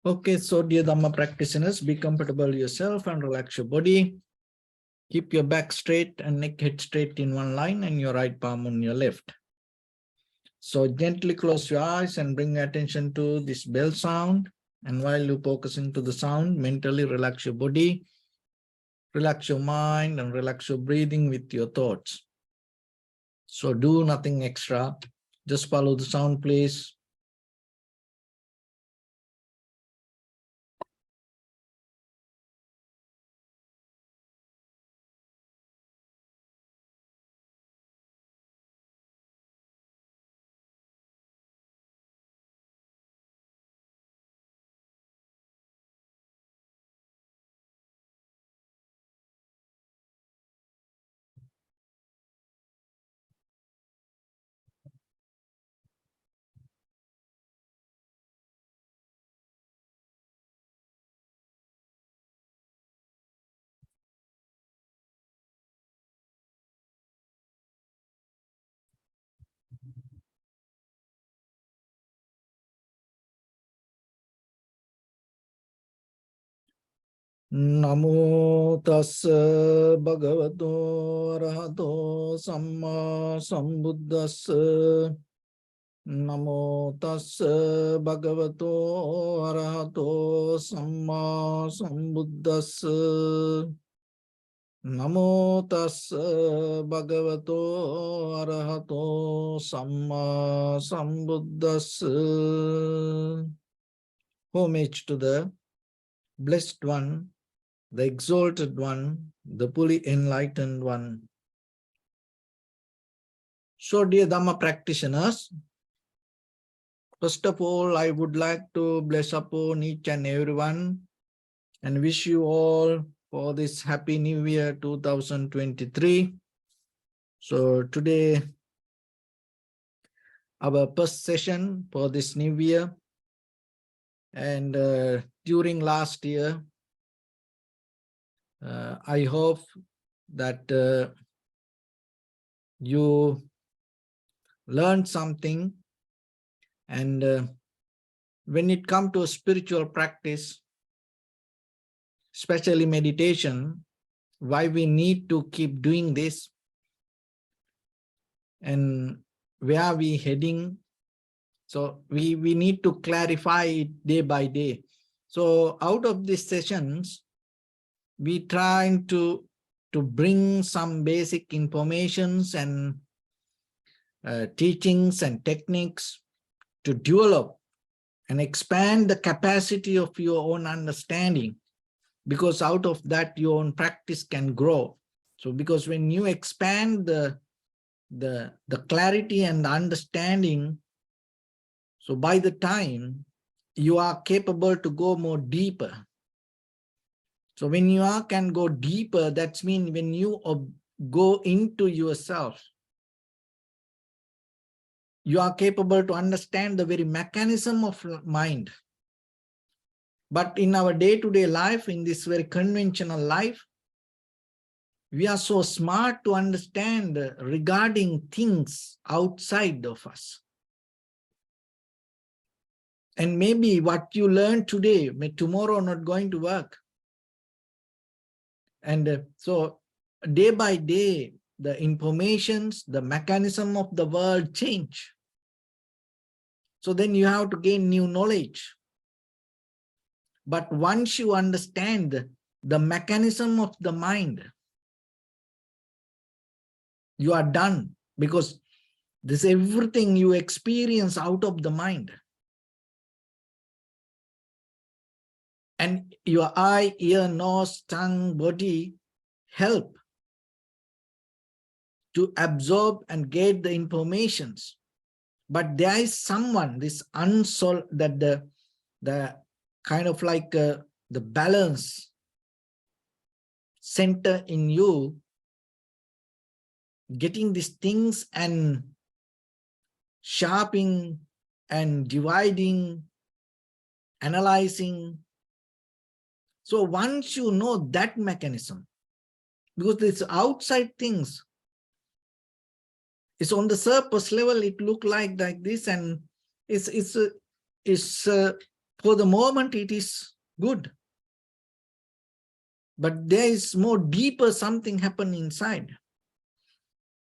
Okay, so dear Dharma practitioners, be comfortable yourself and relax your body. Keep your back straight and neck head straight in one line and your right palm on your left. So gently close your eyes and bring attention to this bell sound. And while you focusing to the sound, mentally relax your body, relax your mind and relax your breathing with your thoughts. So do nothing extra, just follow the sound, please. Namo tassa bhagavato arahato samma sambuddhassa. Namo tassa bhagavato arahato samma sambuddhassa. Namo tassa bhagavato arahato samma sambuddhassa. Homage to the Blessed One, the Exalted One, the fully enlightened One. So, dear Dhamma practitioners, first of all, I would like to bless upon each and everyone and wish you all for this happy new year 2023. So today, our first session for this new year. And during last year, I hope that you learned something. And when it comes to a spiritual practice, especially meditation, why we need to keep doing this and where are we heading. So we need to clarify it day by day. So out of these sessions, we trying to bring some basic informations and teachings and techniques to develop and expand the capacity of your own understanding, because out of that your own practice can grow. So because when you expand the clarity and the understanding, so by the time you are capable to go more deeper. So when you can go deeper, that means when you go into yourself, you are capable to understand the very mechanism of mind. But in our day-to-day life, in this very conventional life, we are so smart to understand regarding things outside of us. And maybe what you learn today, may tomorrow not going to work. And so day by day, the informations, the mechanism of the world change. So then you have to gain new knowledge. But once you understand the mechanism of the mind, you are done, because this everything you experience out of the mind. And your eye, ear, nose, tongue, body help to absorb and get the informations. But there is someone, this unsolved, that the kind of like the balance center in you, getting these things and sharpening and dividing, analyzing. So once you know that mechanism, because these outside things, it's on the surface level, it look like this, and it's For the moment, it is good. But there is more deeper something happening inside.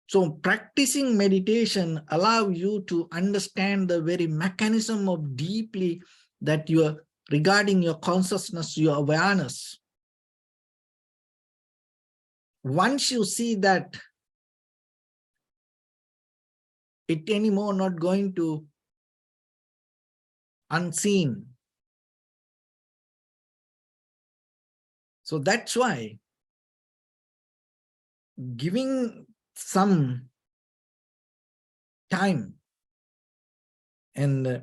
So practicing meditation allows you to understand the very mechanism of deeply that you are regarding your consciousness, your awareness. Once you see that it anymore not going to unseen. So that's why giving some time and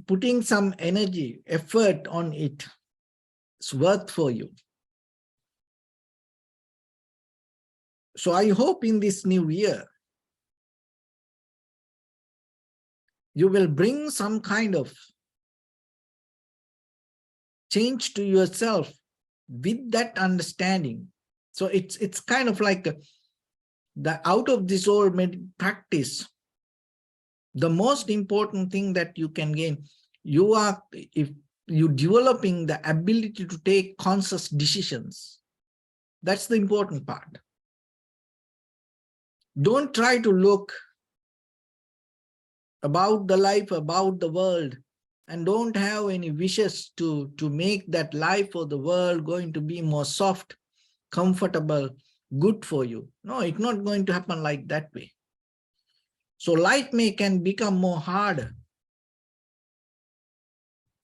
putting some energy, effort on it is worth for you. So I hope in this new year, you will bring some kind of change to yourself with that understanding. So it's kind of like the out of this whole practice, the most important thing that you can gain, if you developing the ability to take conscious decisions. That's the important part. Don't try to look about the life, about the world, and don't have any wishes to make that life or the world going to be more soft, comfortable, good for you. No, it's not going to happen like that way. So life can become more harder.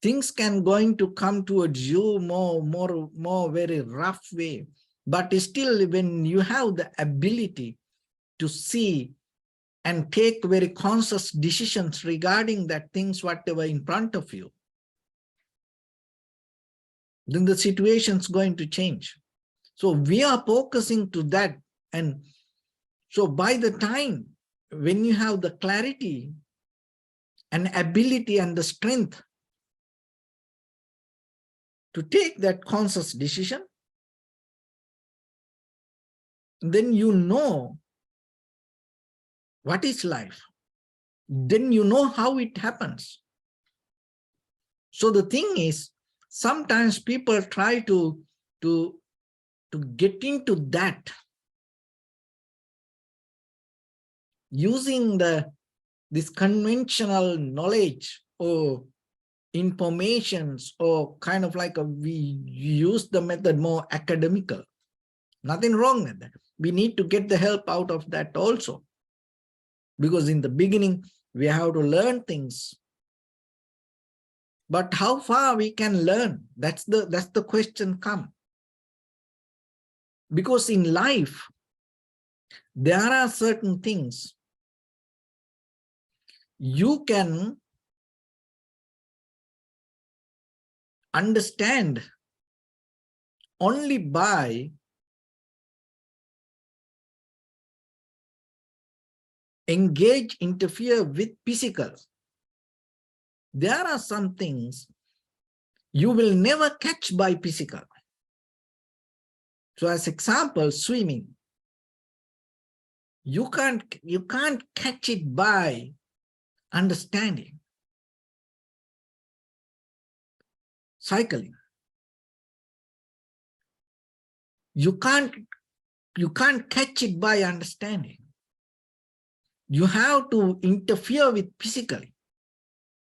Things can going to come towards you more very rough way. But still, when you have the ability to see and take very conscious decisions regarding that things, whatever in front of you, then the situation's going to change. So we are focusing to that. And so by the time when you have the clarity and ability and the strength to take that conscious decision, then you know what is life. Then you know how it happens. So the thing is, sometimes people try to get into that using this conventional knowledge or informations, or kind of like we use the method more academical. Nothing wrong with that. We need to get the help out of that also. Because in the beginning, we have to learn things. But how far we can learn? That's the question come. Because in life, there are certain things you can understand only by interfere with physical. There are some things you will never catch by physical. So as example, swimming. You can't catch it by understanding. Cycling. You can't catch it by understanding. You have to interfere with physically,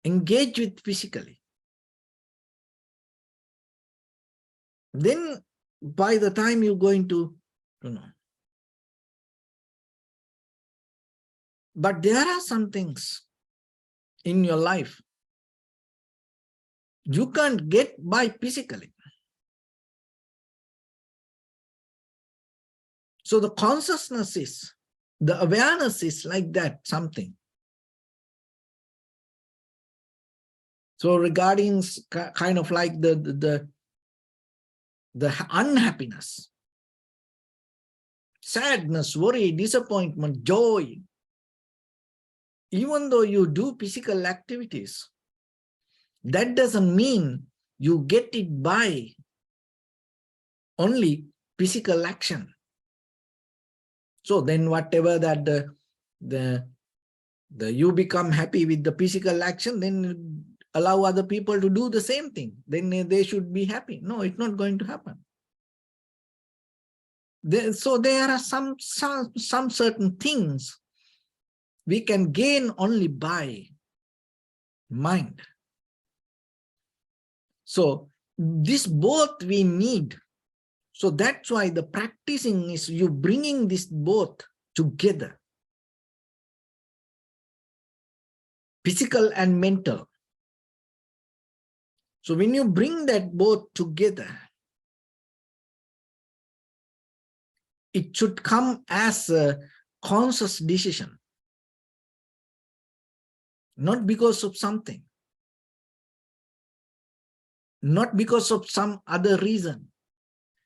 engage with physically. Then by the time you're going to know. But there are some things in your life you can't get by physically. So the consciousness is, the awareness is like that, something. So regarding kind of like the unhappiness, sadness, worry, disappointment, joy, even though you do physical activities, that doesn't mean you get it by only physical action. So then whatever that the You become happy with the physical action, then allow other people to do the same thing. Then they should be happy. No, it's not going to happen. So there are some certain things we can gain only by mind. So this both we need. So that's why the practicing is you bringing this both together. Physical and mental. So when you bring that both together, it should come as a conscious decision. Not because of something. Not because of some other reason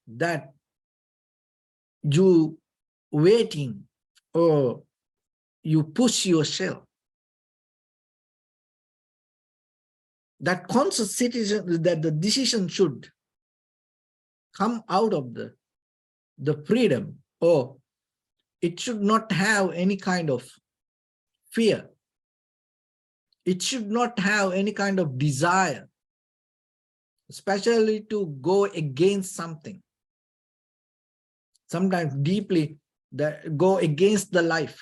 that you waiting or you push yourself. That conscious citizen, that the decision should come out of the freedom, or it should not have any kind of fear. It should not have any kind of desire, especially to go against something. Sometimes deeply go against the life.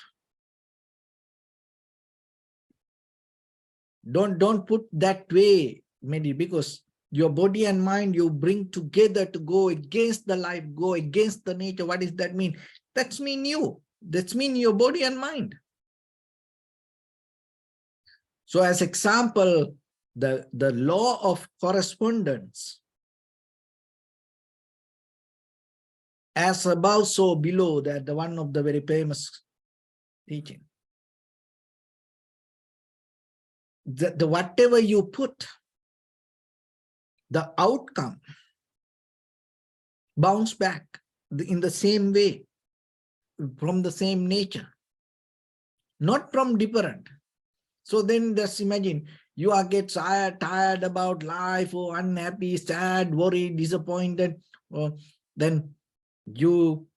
Don't put that way, maybe, because your body and mind you bring together to go against the life, go against the nature. What does that mean? That's mean you. That's mean your body and mind. So as example, the law of correspondence, as above, so below, that the one of the very famous teaching. The whatever you put, the outcome bounce back in the same way, from the same nature, not from different. So then just imagine you are get tired about life, or unhappy, sad, worried, disappointed, or then you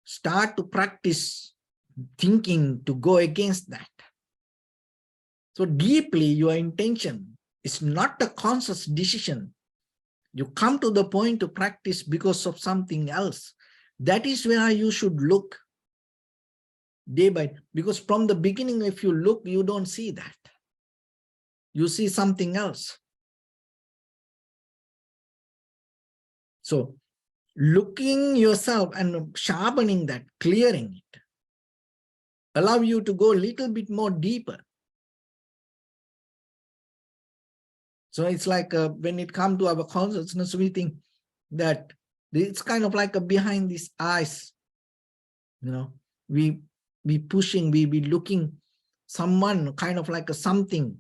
start to practice thinking to go against that. So deeply your intention is not a conscious decision. You come to the point to practice because of something else. That is where you should look day by day. Because from the beginning, if you look, you don't see that. You see something else. So looking yourself and sharpening that, clearing it, allow you to go a little bit more deeper. So it's like when it comes to our consciousness, we think that it's kind of like a behind these eyes. You know, we pushing, we be looking someone, kind of like a something,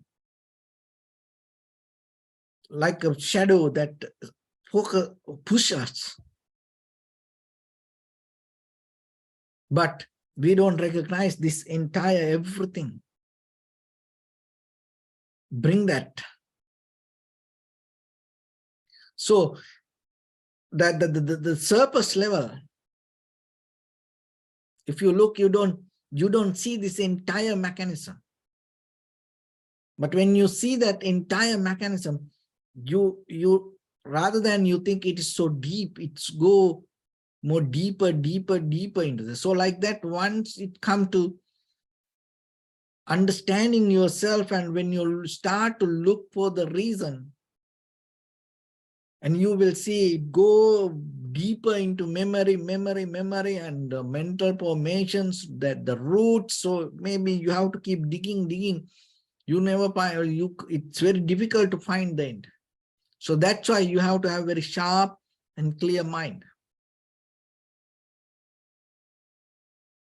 like a shadow that push us. But we don't recognize this entire everything. Bring that. So that the surface level, if you look, you don't see this entire mechanism. But when you see that entire mechanism, you rather than you think it is so deep, it's go more deeper into this. So like that, once it come to understanding yourself, and when you start to look for the reason, and you will see it go deeper into memory and mental formations, that the roots. So maybe you have to keep digging. You never find, it's very difficult to find the end. So that's why you have to have very sharp and clear mind.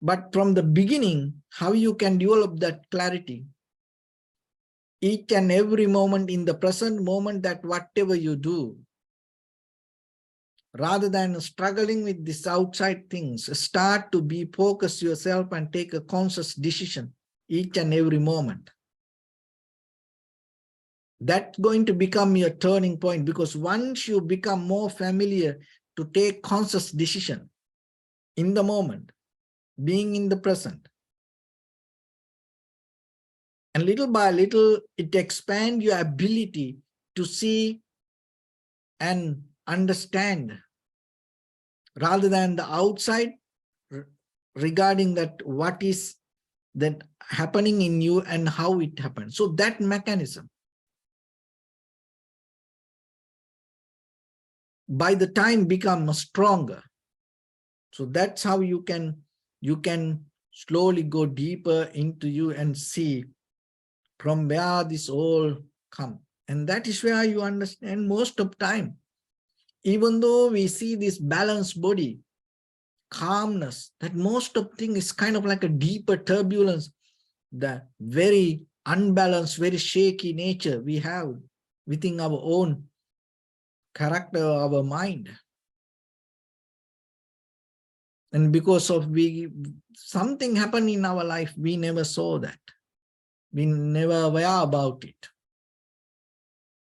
But from the beginning, how you can develop that clarity? Each and every moment, in the present moment, that whatever you do, rather than struggling with these outside things, start to be focused yourself and take a conscious decision each and every moment. That's going to become your turning point, because once you become more familiar to take conscious decision in the moment, being in the present, And little by little, it expands your ability to see and understand rather than the outside regarding that what is that happening in you and how it happens. So that mechanism, by the time, becomes stronger. So that's how you can slowly go deeper into you and see from where this all come. And that is where you understand most of time, even though we see this balanced body, calmness, that most of things is kind of like a deeper turbulence, the very unbalanced, very shaky nature we have within our own character, our mind. And because of something happened in our life, we never saw that. We never aware about it.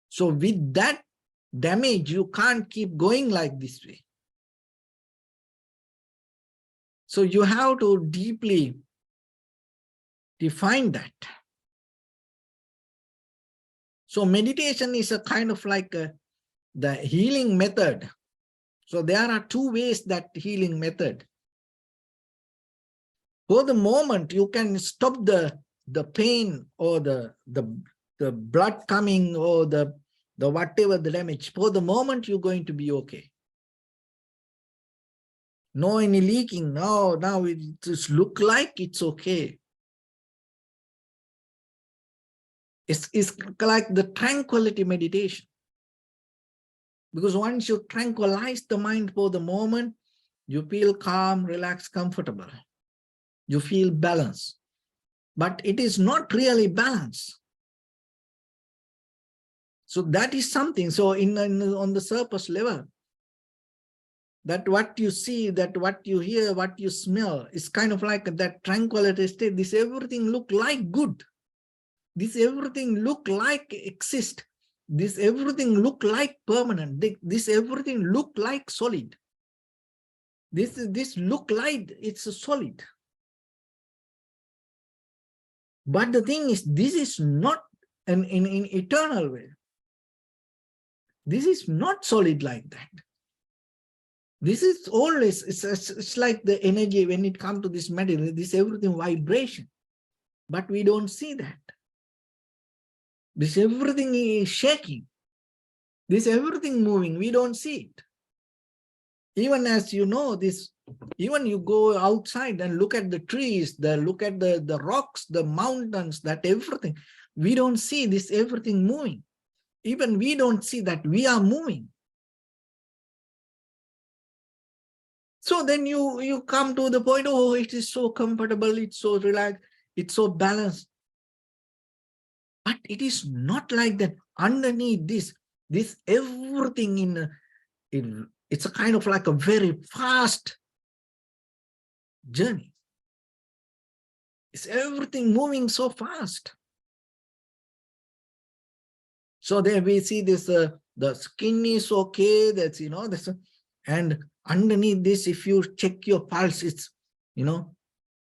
So with that damage, you can't keep going like this way. So you have to deeply define that. So meditation is a kind of like the healing method. So there are two ways that healing method. For the moment, you can stop the pain or the blood coming or the whatever the damage. For the moment, you're going to be okay. No any leaking. No, now it just look like it's okay. It's like the tranquility meditation. Because once you tranquilize the mind for the moment, you feel calm, relaxed, comfortable. You feel balanced. But it is not really balanced. So that is something. So on the surface level, that what you see, that what you hear, what you smell is kind of like that tranquility state. This everything look like good. This everything look like exist. This everything look like permanent. This everything look like solid. This look like it's solid. But the thing is, this is not in eternal way. This is not solid like that. This is always, it's like the energy when it comes to this material, this everything vibration. But we don't see that. This everything is shaking. This everything moving, we don't see it. Even as you know, this, even you go outside and look at the trees, look at the rocks, the mountains, that everything, we don't see this everything moving. Even we don't see that we are moving. So then you come to the point, oh, it is so comfortable, it's so relaxed, it's so balanced. But it is not like that. Underneath this everything it's a kind of like a very fast journey. It's everything moving so fast. So there we see this, the skin is okay, that's, this, and underneath this, if you check your pulse, it's,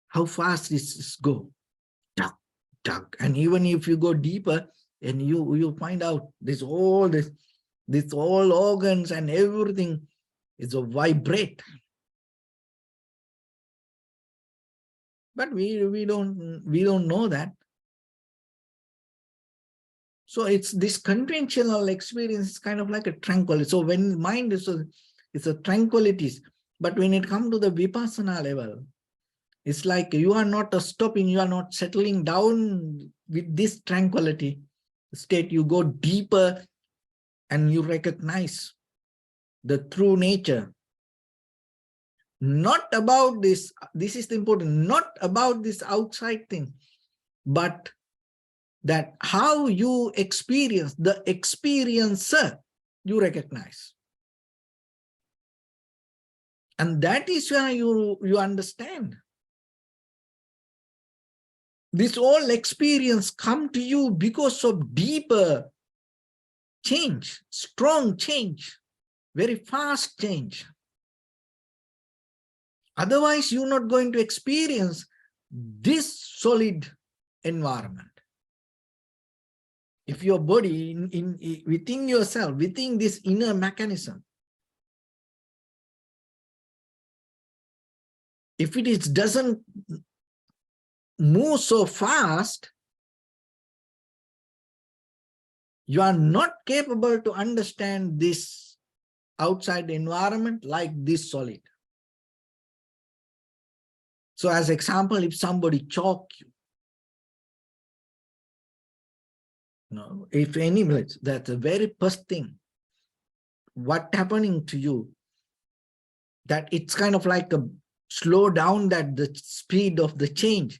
how fast this go. Tuck, tuck. And even if you go deeper and you find out this all organs and everything is a vibrate. But we don't know that. So it's this conventional experience is kind of like a tranquility. So when mind is it's a tranquility, but when it comes to the vipassana level, it's like you are not stopping, you are not settling down with this tranquility state. You go deeper and you recognize the true nature. Not about this is the important, not about this outside thing, but that how you experience, the experiencer, you recognize. And that is where you understand. This all experience come to you because of deeper change, strong change, very fast change. Otherwise, you're not going to experience this solid environment. If your body within yourself, within this inner mechanism, if it doesn't move so fast, you are not capable to understand this outside environment like this solid. So as example, if somebody choke you, if anybody, that's the very first thing, what happening to you, that it's kind of like a slow down that the speed of the change.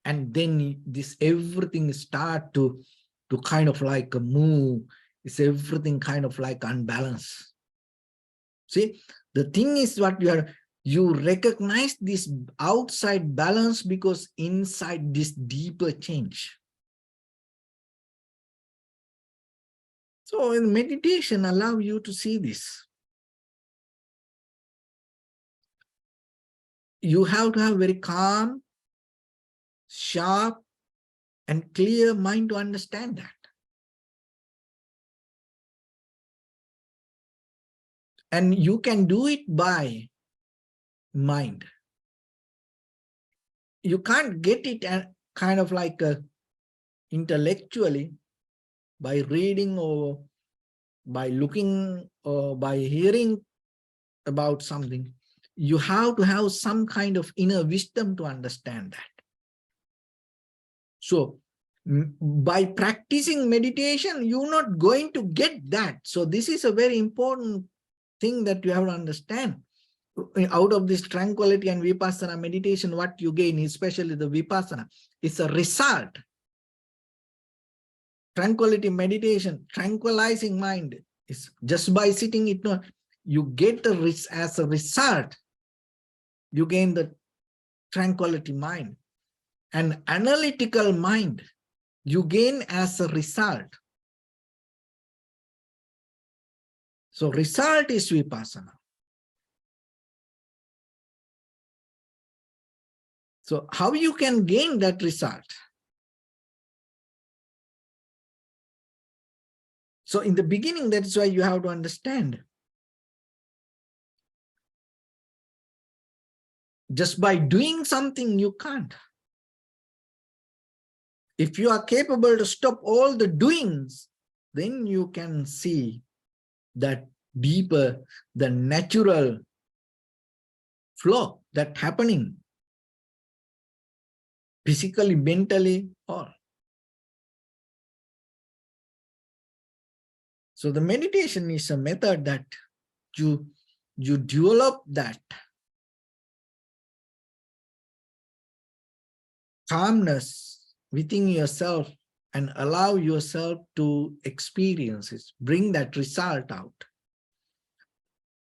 And then this everything start to kind of like a move. It's everything kind of like unbalanced. See, the thing is what you recognize this outside balance because inside this deeper change. So in meditation allow you to see this. You have to have very calm, sharp, and clear mind to understand that. And you can do it by mind. You can't get it kind of like intellectually by reading or by looking or by hearing about something. You have to have some kind of inner wisdom to understand that. So by practicing meditation, you're not going to get that. So this is a very important thing that you have to understand. Out of this tranquility and vipassana meditation, what you gain, especially the vipassana, is a result. Tranquility meditation, tranquilizing mind, is just by sitting it, not you get as a result, you gain the tranquility mind. An analytical mind, you gain as a result. So result is vipassana. So how you can gain that result? So in the beginning, that's why you have to understand. Just by doing something, you can't. If you are capable to stop all the doings, then you can see that deeper, the natural flow that happening physically, mentally, all. So the meditation is a method that you develop that calmness within yourself and allow yourself to experience it, bring that result out.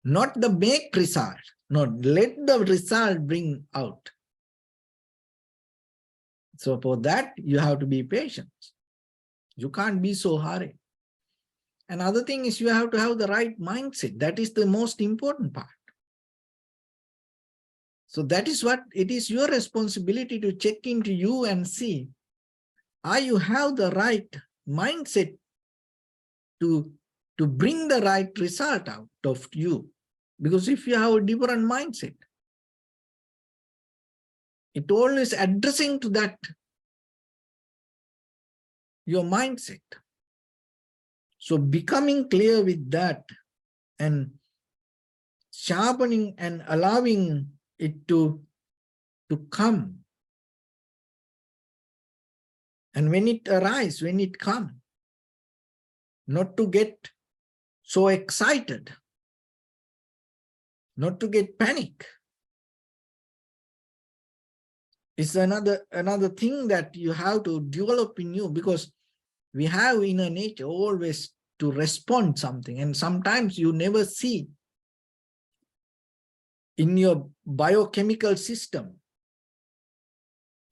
Not the make result, no, let the result bring out. So for that, you have to be patient. You can't be so hurried. Another thing is you have to have the right mindset. That is the most important part. So that is what it is your responsibility to check into you and see, are you have the right mindset to bring the right result out of you? Because if you have a different mindset, it always addressing to that, your mindset. So becoming clear with that and sharpening and allowing it to come. And when it arises, when it comes, not to get so excited, not to get panic. It's another thing that you have to develop in you, because we have inner nature always to respond something, and sometimes you never see in your biochemical system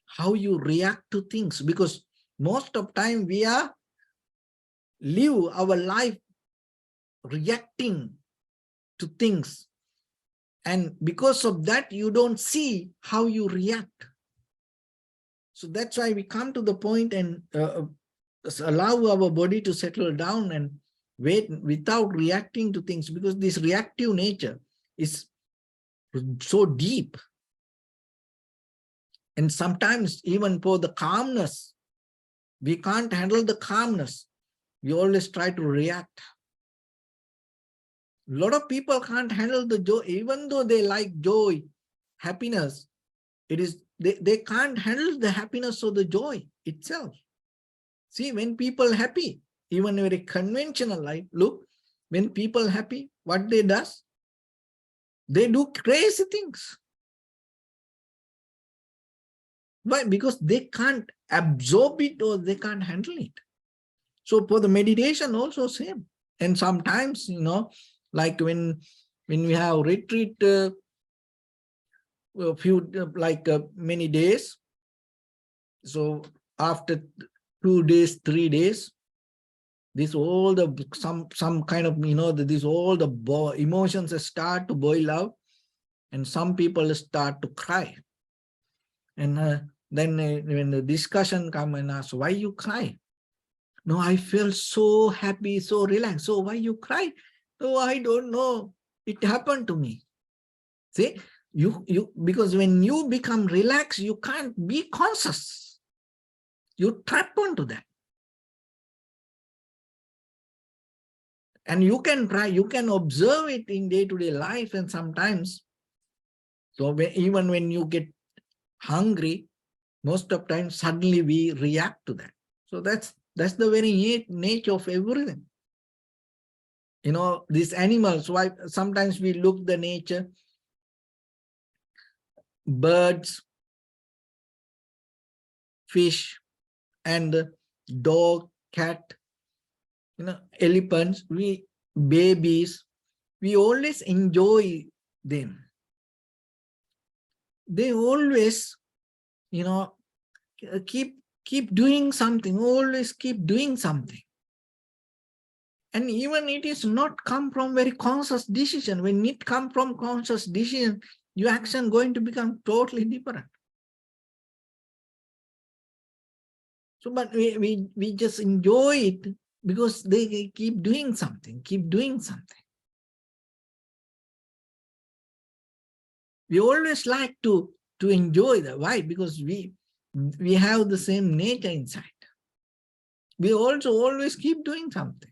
how you react to things, because most of time we are live our life reacting to things, and because of that you don't see how you react. So that's why we come to the point and allow our body to settle down and wait without reacting to things, because this reactive nature is so deep. And sometimes even for the calmness, we can't handle the calmness. We always try to react. A lot of people can't handle the joy, even though they like joy, happiness. It is they can't handle the happiness or the joy itself. See, when people happy, even very conventional life, look, when people happy, what they does? They do crazy things. Why? Because they can't absorb it or they can't handle it. So for the meditation also same. And sometimes, like when we have retreat a few, many days, so after 2 days, 3 days, this all the some kind of this all the emotions start to boil out, and some people start to cry. And then when the discussion come and ask, why you cry? No, I feel so happy, so relaxed. So why you cry? No, I don't know. It happened to me. See, because when you become relaxed, you can't be conscious. You trap onto that. And you can try, you can observe it in day-to-day life, and sometimes, so even when you get hungry, most of the time suddenly we react to that. So that's the very nature of everything. These animals, why sometimes we look the nature, birds, fish, and dog, cat, elephants, babies, we always enjoy them. They always, keep doing something, always keep doing something. And even it is not come from very conscious decision. When it come from conscious decision, your action going to become totally different. So, but we just enjoy it because they keep doing something, keep doing something. We always like to enjoy that. Why? Because we have the same nature inside. We also always keep doing something.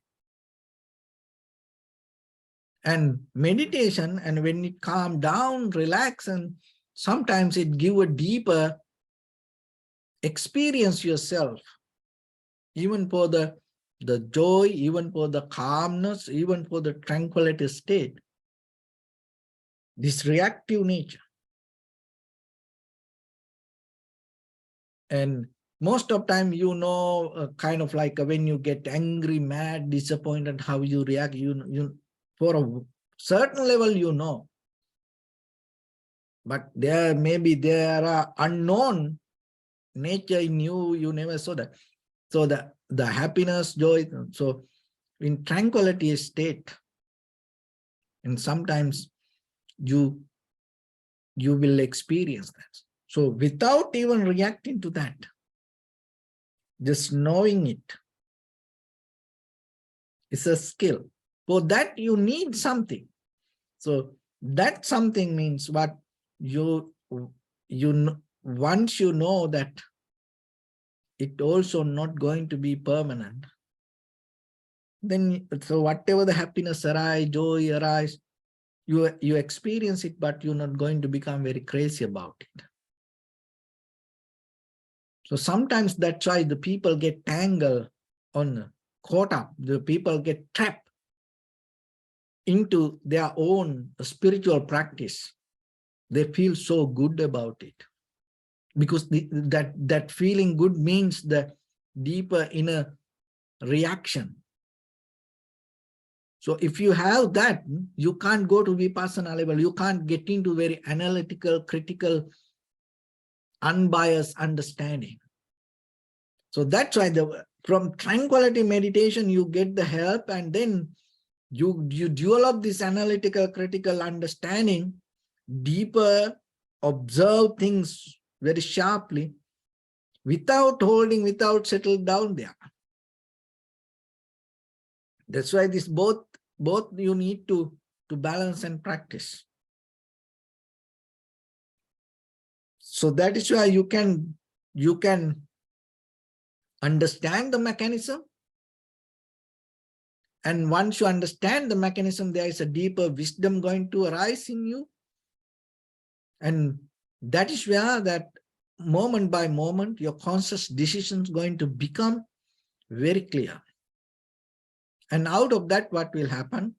And meditation, and when it calm down, relax, and sometimes it give a deeper experience yourself, even for the joy, even for the calmness, even for the tranquility state. This reactive nature. And most of time, kind of like when you get angry, mad, disappointed, how you react, for a certain level, but there are unknown nature in you never saw that. So the happiness, joy, so in tranquility state, and sometimes you will experience that. So without even reacting to that, just knowing it is a skill. For that, you need something. So that something means what once you know that it also not going to be permanent, then so whatever the happiness arise, joy arise, you experience it, but you're not going to become very crazy about it. So sometimes that's why the people get tangled caught up, the people get trapped into their own spiritual practice. They feel so good about it, because that feeling good means the deeper inner reaction. So if you have that, you can't go to Vipassana level. You can't get into very analytical, critical, unbiased understanding. So that's why from tranquility meditation, you get the help, and then you develop this analytical, critical understanding, deeper, observe things very sharply, without holding, without settled down there. That's why this both you need to balance and practice. So that is why you can understand the mechanism. And once you understand the mechanism, there is a deeper wisdom going to arise in you. And that is where that moment by moment, your conscious decisions going to become very clear. And out of that, what will happen?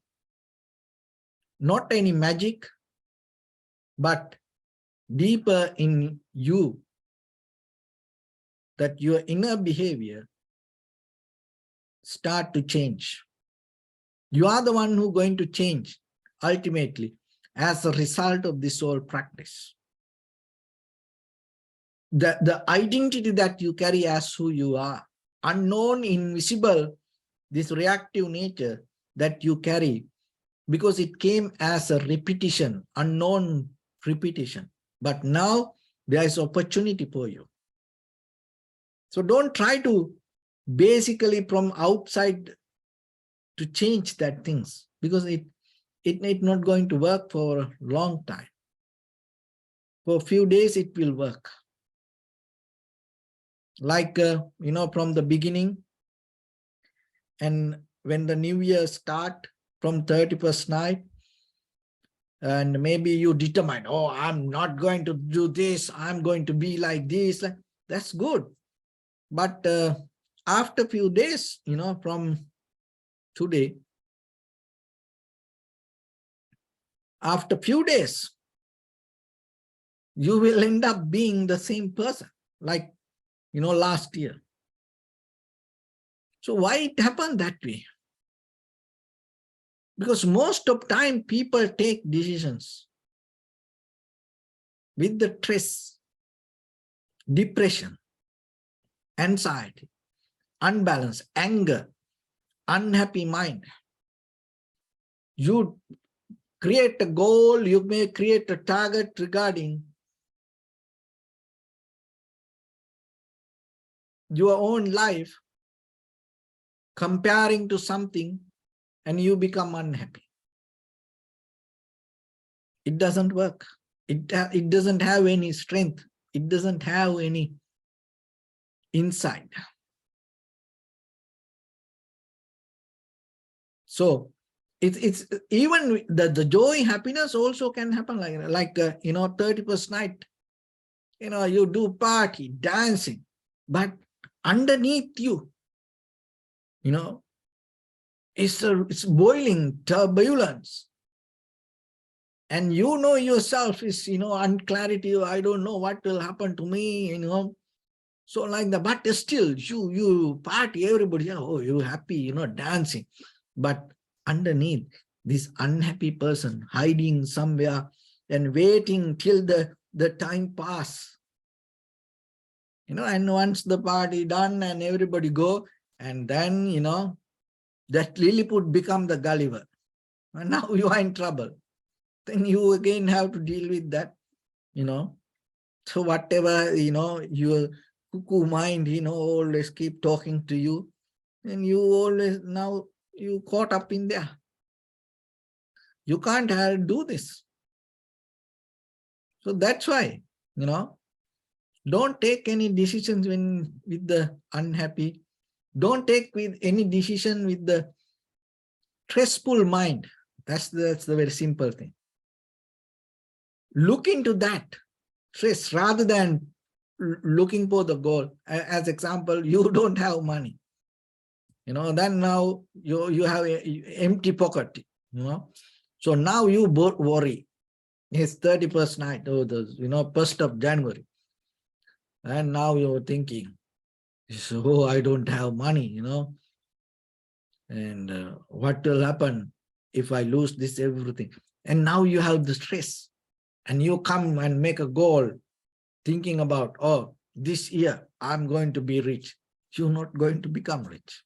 Not any magic, but deeper in you, that your inner behavior start to change. You are the one who going to change ultimately as a result of this whole practice. The identity that you carry as who you are, unknown, invisible, this reactive nature that you carry, because it came as a repetition, unknown repetition. But now there is opportunity for you. So don't try to basically from outside to change that things, because it not going to work for a long time. For a few days it will work. Like, from the beginning, and when the new year start from 31st night, and maybe you determine, oh, I'm not going to do this, I'm going to be like this, that's good. But after a few days, from today, after a few days, you will end up being the same person, like, last year. So why it happened that way? Because most of time people take decisions with the stress, depression, anxiety, unbalance, anger, unhappy mind. You create a goal, you may create a target regarding your own life, comparing to something, and you become unhappy. It doesn't work. It doesn't have any strength. It doesn't have any insight. So it's even the joy, happiness also can happen like 31st night. You do party, dancing, but underneath you, it's boiling turbulence. And yourself is, unclarity. I don't know what will happen to me, So like that, but still you party, everybody, oh, you're happy, dancing. But underneath, this unhappy person hiding somewhere and waiting till the time pass. And once the party done and everybody go, and then, that Lilliput become the Gulliver. And now you are in trouble. Then you again have to deal with that, So whatever, your cuckoo mind, always keep talking to you. And you always, now you caught up in there. You can't do this. So that's why, don't take any decisions with the unhappy. Don't take any decision with the stressful mind. That's the very simple thing. Look into that stress rather than looking for the goal. As example, you don't have money. Then now you have an empty pocket, So now you worry. It's 31st night, or the 1st of January. And now you're thinking, so I don't have money, and what will happen if I lose this everything? And now you have the stress, and you come and make a goal thinking about, oh, this year I'm going to be rich. You're not going to become rich.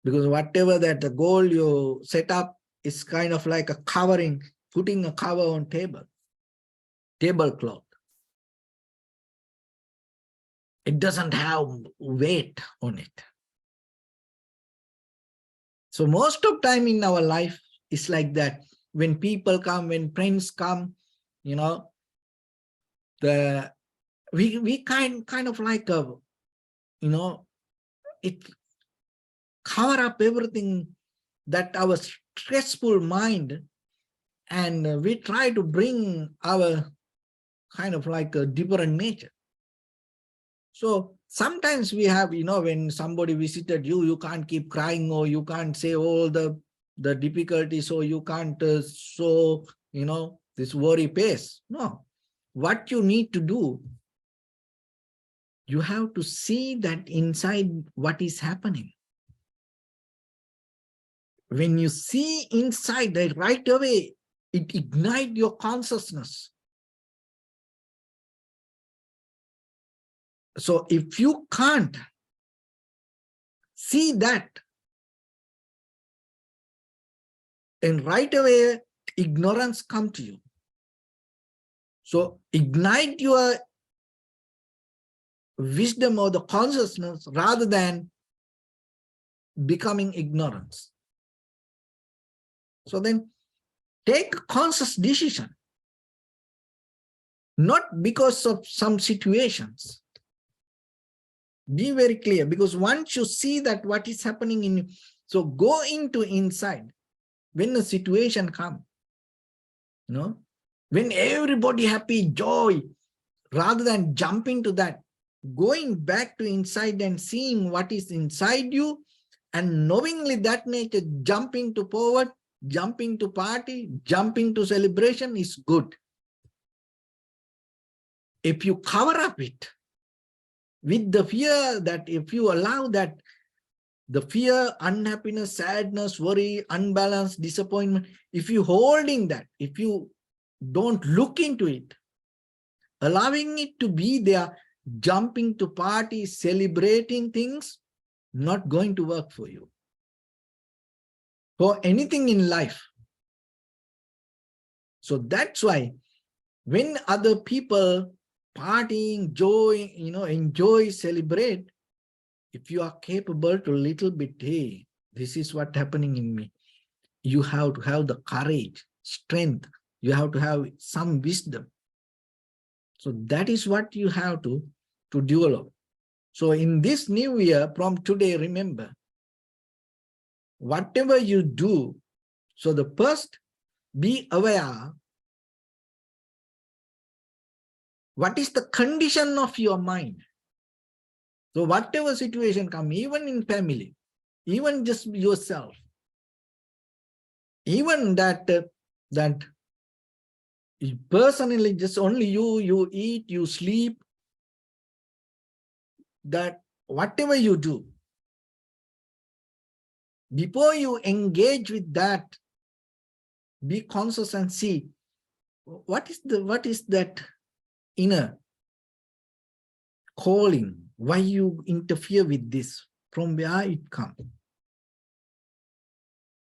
Because whatever that the goal you set up is kind of like a covering, putting a cover on tablecloth. It doesn't have weight on it. So most of time in our life is like that. When people come, when friends come, you know, we kind of like a, you know, it cover up everything that our stressful mind, and we try to bring our kind of like a different nature. So sometimes we have, you know, when somebody visited you, you can't keep crying, or you can't say all the difficulties, or you can't show, you know, this worry face. No, what you need to do, you have to see that inside what is happening. When you see inside that, right away, it ignites your consciousness. So if you can't see that, and right away, ignorance come to you. So ignite your wisdom or the consciousness rather than becoming ignorance. So then take a conscious decision, not because of some situations. Be very clear, because once you see that what is happening in you, so go into inside. When a situation comes, you know, when everybody happy, joy, rather than jumping to that, going back to inside and seeing what is inside you, and knowingly that nature, jumping to forward, jumping to party, jumping to celebration is good. If you cover up it with the fear, that if you allow that, the fear, unhappiness, sadness, worry, unbalance, disappointment, if you holding that, if you don't look into it, allowing it to be there, jumping to parties, celebrating things, not going to work for you. For anything in life. So that's why when other people partying, joy, you know, enjoy, celebrate, if you are capable to little bit, hey, this is what happening in me, you have to have the courage, strength, you have to have some wisdom. So that is what you have to develop. So in this new year, from today, remember, whatever you do, so the first, be aware what is the condition of your mind. So whatever situation come, even in family, even just yourself, even that personally, just only you eat, you sleep, that whatever you do, before you engage with that, be conscious and see what is that inner calling, why you interfere with this, from where it comes.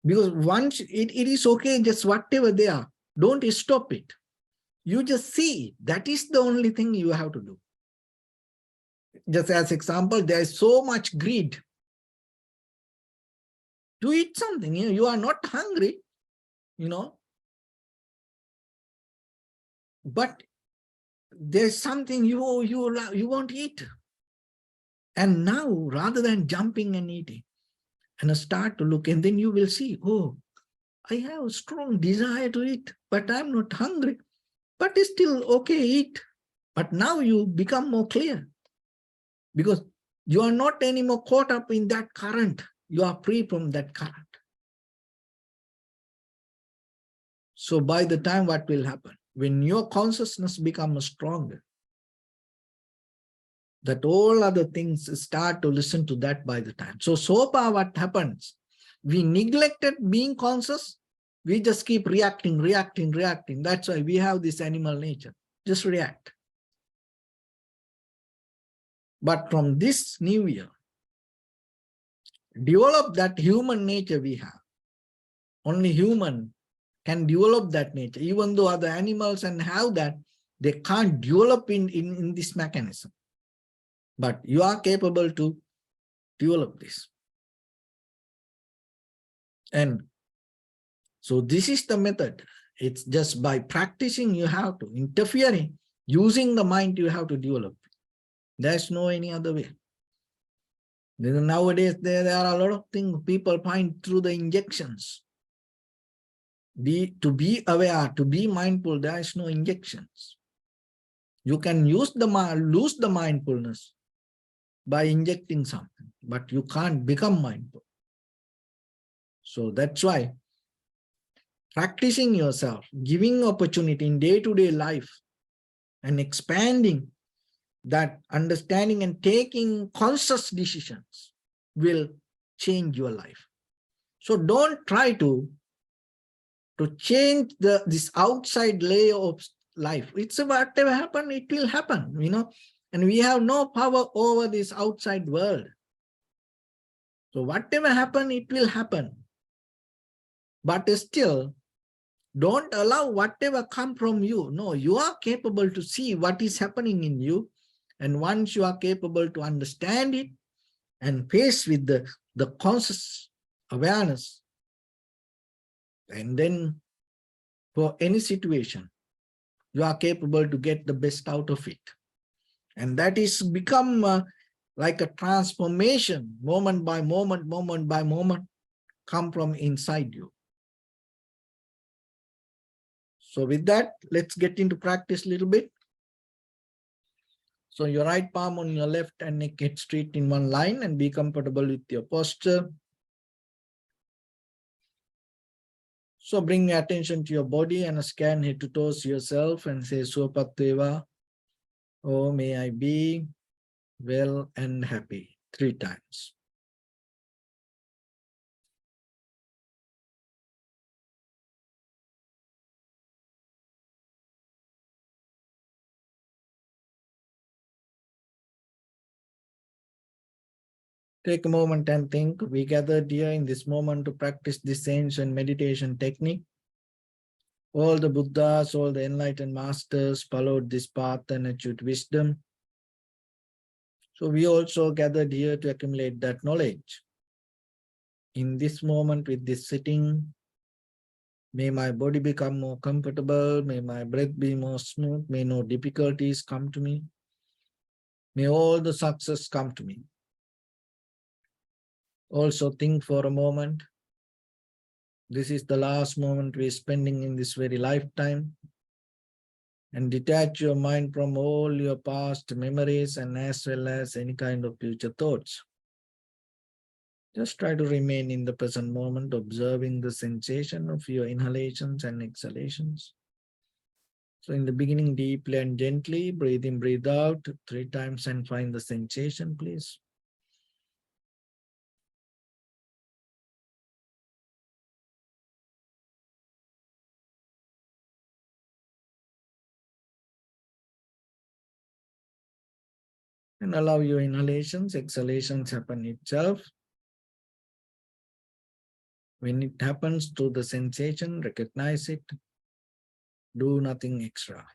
Because once it is okay, just whatever they are, don't stop it. You just see, that is the only thing you have to do. Just as example, there is so much greed. To eat something, you are not hungry, but there's something you won't eat. And now, rather than jumping and eating, and start to look, and then you will see, oh, I have a strong desire to eat, but I'm not hungry. But it's still okay, eat. But now you become more clear, because you are not anymore caught up in that current. You are free from that current. So by the time, what will happen? When your consciousness becomes stronger, that all other things start to listen to that by the time. So far what happens? We neglected being conscious. We just keep reacting. That's why we have this animal nature. Just react. But from this new year, develop that human nature we have. Only human can develop that nature. Even though other animals and have that, they can't develop in this mechanism. But you are capable to develop this. And so this is the method. It's just by practicing, you have to interfering, using the mind, you have to develop. There's no any other way. Nowadays, there are a lot of things people find through the injections. To be aware, to be mindful, there is no injections. You can lose the mindfulness by injecting something, but you can't become mindful. So that's why practicing yourself, giving opportunity in day-to-day life and expanding that understanding and taking conscious decisions will change your life. So don't try to change this outside layer of life. It's whatever happen, it will happen, and we have no power over this outside world. So whatever happen, it will happen. But still, don't allow whatever come from you. No, you are capable to see what is happening in you. And once you are capable to understand it and face with the conscious awareness, and then for any situation, you are capable to get the best out of it. And that is become like a transformation, moment by moment, come from inside you. So with that, let's get into practice a little bit. So your right palm on your left and neck head straight in one line, and be comfortable with your posture. So bring your attention to your body and scan head to toes yourself and say Suapatteva, oh may I be well and happy 3 times. Take a moment and think. We gathered here in this moment to practice this ancient meditation technique. All the Buddhas, all the enlightened masters followed this path and achieved wisdom. So we also gathered here to accumulate that knowledge. In this moment with this sitting, may my body become more comfortable, may my breath be more smooth, may no difficulties come to me, may all the success come to me. Also think for a moment. This is the last moment we're spending in this very lifetime. And detach your mind from all your past memories and as well as any kind of future thoughts. Just try to remain in the present moment, observing the sensation of your inhalations and exhalations. So in the beginning, deeply and gently, breathe in, breathe out 3 times and find the sensation, please. And allow your inhalations, exhalations happen itself. When it happens to the sensation, recognize it. Do nothing extra.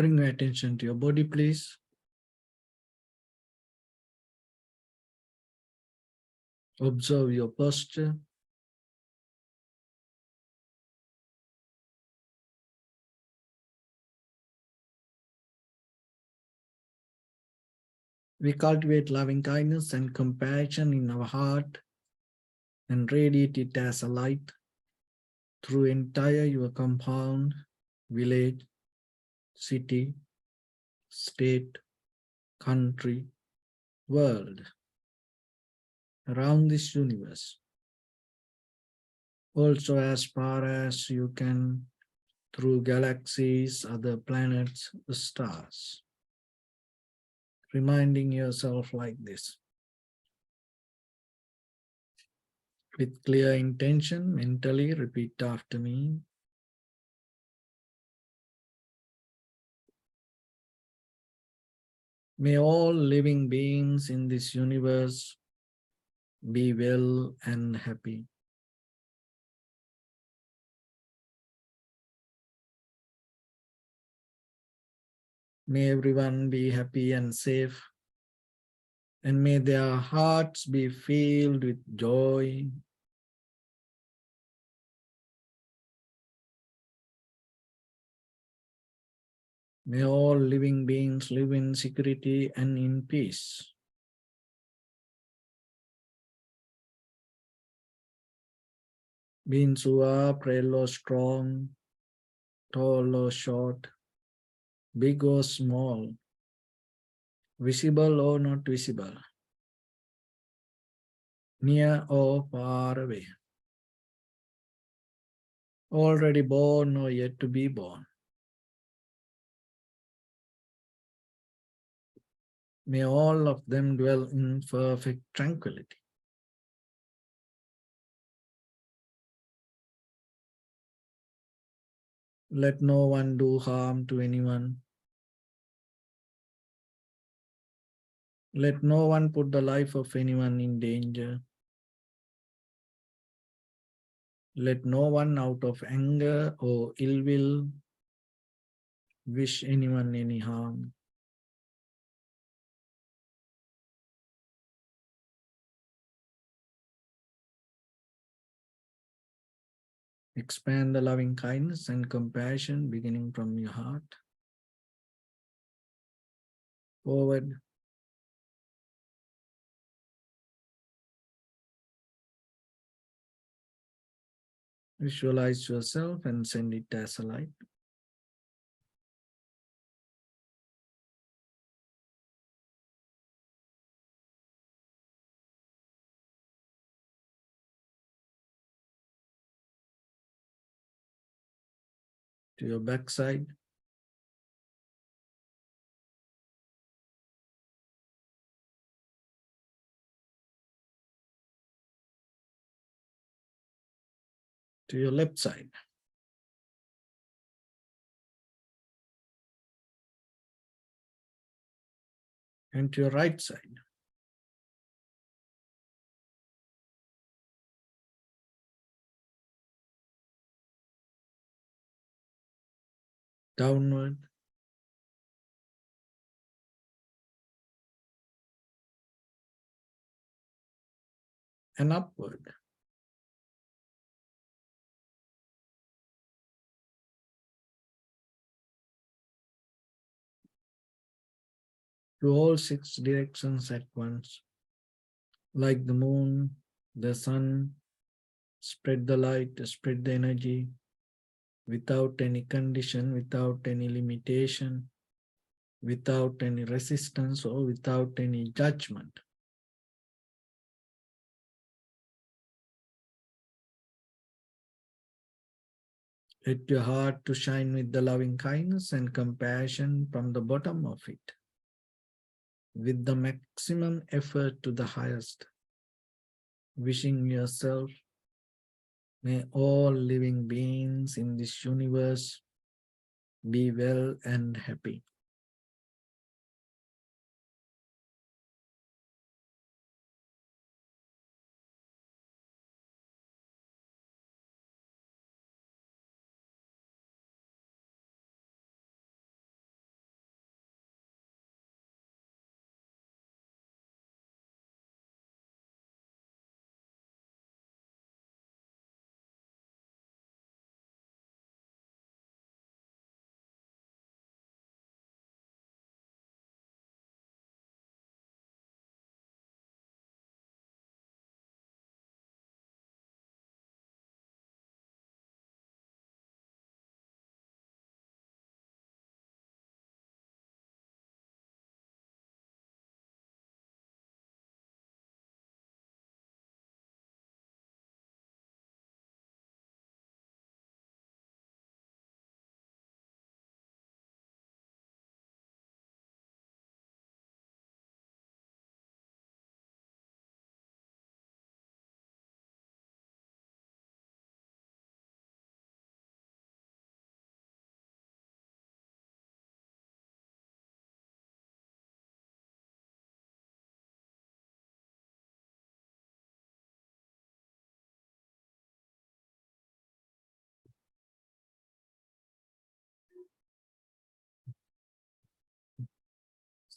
Bring your attention to your body, please. Observe your posture. We cultivate loving kindness and compassion in our heart and radiate it as a light through entire your compound, village, city, state, country, world, around this universe. Also as far as you can through galaxies, other planets, stars. Reminding yourself like this. With clear intention, mentally repeat after me. May all living beings in this universe be well and happy. May everyone be happy and safe. And may their hearts be filled with joy. May all living beings live in security and in peace. Beings who are frail or strong, tall or short, big or small, visible or not visible, near or far away, already born or yet to be born. May all of them dwell in perfect tranquility. Let no one do harm to anyone. Let no one put the life of anyone in danger. Let no one out of anger or ill will wish anyone any harm. Expand the loving kindness and compassion beginning from your heart. Forward. Visualize yourself and send it as a light. To your backside. To your left side. And to your right side. Downward. And upward. To all 6 directions at once. Like the moon, the sun, spread the light, spread the energy without any condition, without any limitation, without any resistance or without any judgment. Let your heart to shine with the loving kindness and compassion from the bottom of it, with the maximum effort to the highest, wishing yourself, may all living beings in this universe be well and happy.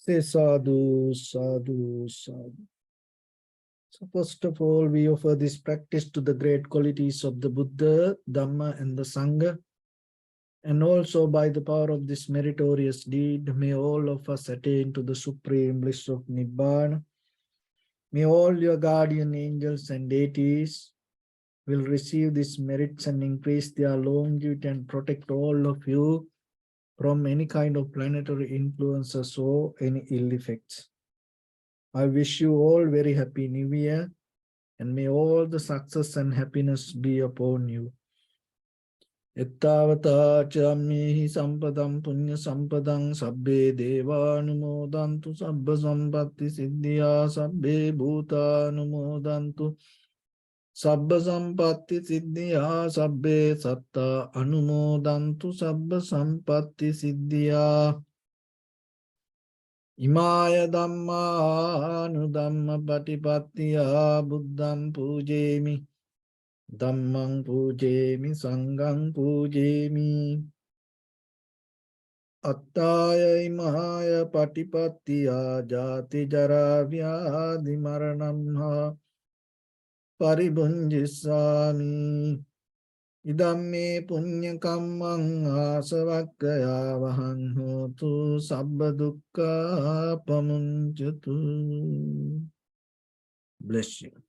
Say sadhu, sadhu, sadhu. So first of all, we offer this practice to the great qualities of the Buddha, Dhamma, and the Sangha. And also by the power of this meritorious deed, may all of us attain to the supreme bliss of Nibbana. May all your guardian angels and deities will receive these merits and increase their longevity and protect all of you from any kind of planetary influences or any ill effects. I wish you all very happy New Year, and may all the success and happiness be upon you. Ettavata chammehi sampadam punya sampadam sabbe devanumodantu sabba sampatti siddhya sabbe bhutanumodantu sabba sampatti siddhya sabbe satta anumodantu sabba sampatti siddhya. Imaya dhamma anudhamma patipattiya buddham pujemi. Dhammang pujemi, sanghang pujemi. Attaya imaya patipattiya jati jara vyadhi maranamha paribunjisami. Idamme punya kammang asavakkaya vahang hotu sabba dukkha pamunjatu. Bless you.